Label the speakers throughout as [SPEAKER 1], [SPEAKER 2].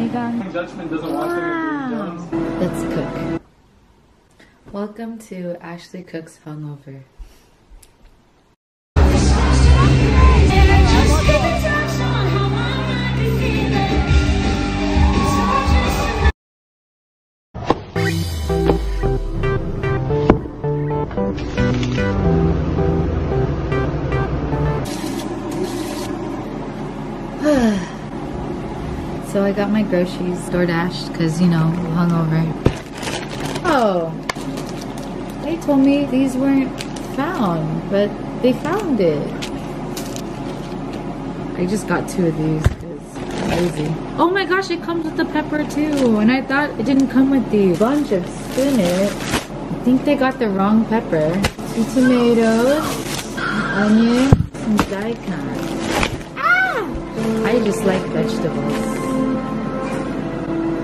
[SPEAKER 1] sinigang.
[SPEAKER 2] Judgment doesn't watch them.
[SPEAKER 1] Let's cook. Welcome to Ashley Cooks Hungover. So I got my groceries DoorDash because, you know, hungover. Oh, they told me these weren't found, but they found it. I just got 2 of these because I'm lazy. Oh my gosh, it comes with the pepper too, and I thought it didn't come with these. Bunch of spinach. I think they got the wrong pepper. 2 tomatoes, onion, some daikon. I just like vegetables.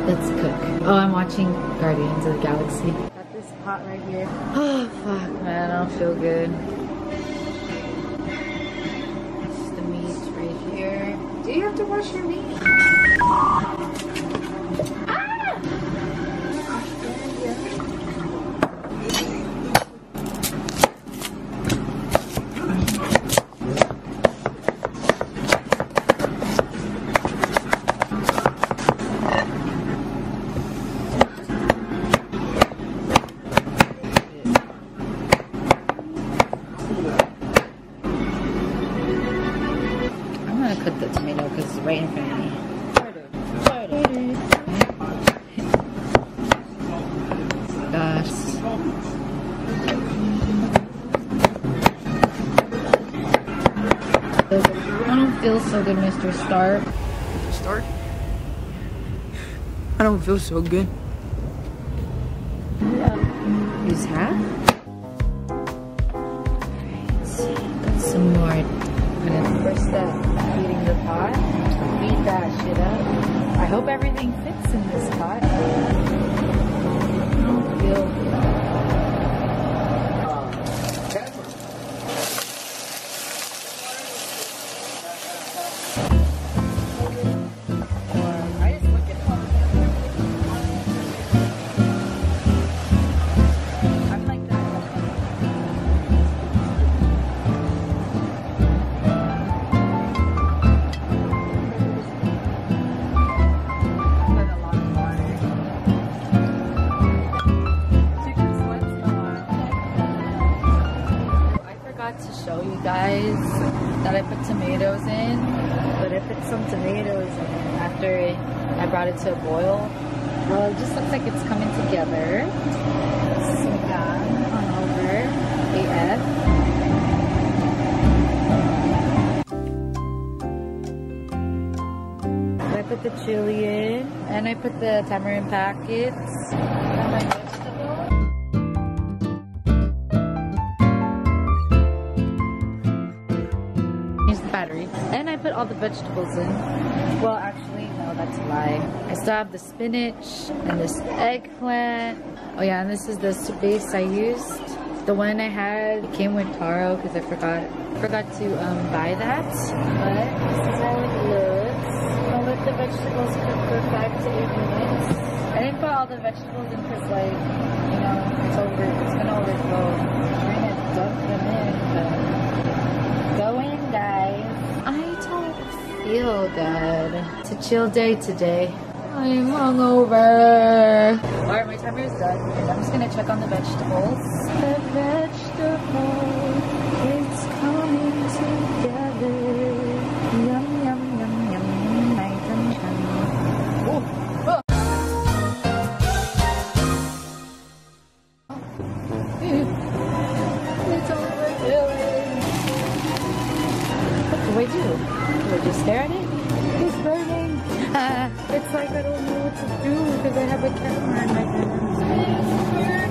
[SPEAKER 1] Let's cook. Oh, I'm watching Guardians of the Galaxy. Got this pot right here. Oh, fuck, man, I don't feel good. It's the meat right here. Do you have to wash your meat? Cut the tomato because it's right in front of me. Gosh. I don't feel so good, Mr. Stark.
[SPEAKER 3] Stark? I don't feel so good.
[SPEAKER 1] Use half. Alright, got some more. First step, heating the pot. Beat that shit up. I hope everything fits in this pot. I don't feel good. To show you guys that I put tomatoes in, but I put some tomatoes in after I brought it to a boil. Well, it just looks like it's coming together. Sinigang hungover AF. I put the chili in, and I put the tamarind packets. And my vegetables. Battery, and I put all the vegetables in. Well, actually, no, that's a lie. I still have the spinach and this eggplant. Oh yeah, and this is the base I used. The one I had came with taro because I forgot to buy that. But this is how it looks. I'll let the vegetables cook for 5 to 8 minutes. I didn't put all the vegetables in because, like, you know, it's gonna overflow. I'm trying to dump them in, but go in, guys. I don't feel good. It's a chill day today. I'm hungover. Alright, my timer is done. And I'm just gonna check on the vegetables. The vegetable is coming together. Yum, yum, yum, yum. Nice and chummy. Oh. Oh. It's overfilling. What do I do? Do I just stare at it? It's burning. It's like I don't know what to do because I have a camera in my hands. It's burning.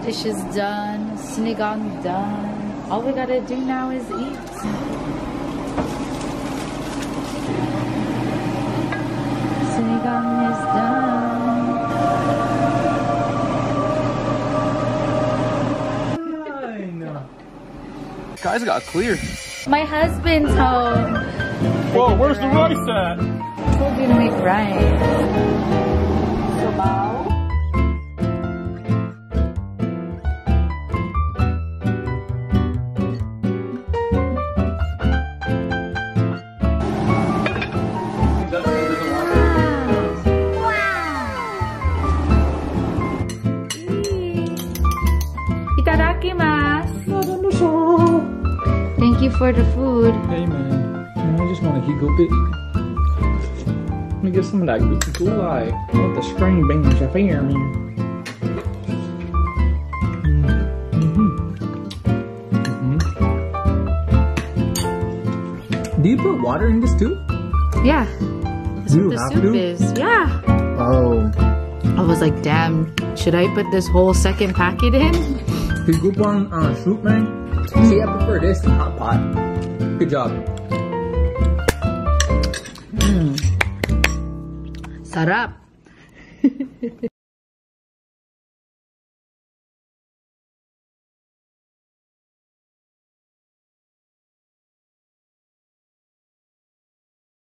[SPEAKER 1] Dish is done, sinigang done. All we gotta do now is eat. Sinigang is done.
[SPEAKER 2] Guys got clear.
[SPEAKER 1] My husband's home.
[SPEAKER 2] Whoa, where's the rice at?
[SPEAKER 1] I told you to make rice. Sabaw. Thank you for the food.
[SPEAKER 2] Hey man, I just want to heat up it. Let me get some of that gulai with the string beans up here, man. Do you put water in this too?
[SPEAKER 1] Yeah. That's
[SPEAKER 2] You
[SPEAKER 1] what the
[SPEAKER 2] have
[SPEAKER 1] soup
[SPEAKER 2] to?
[SPEAKER 1] is. Yeah.
[SPEAKER 2] Oh.
[SPEAKER 1] I was like, damn, should I put this whole second packet in?
[SPEAKER 2] Higupang soup, man. See, I prefer this than hot pot. Good job.
[SPEAKER 1] Sarap.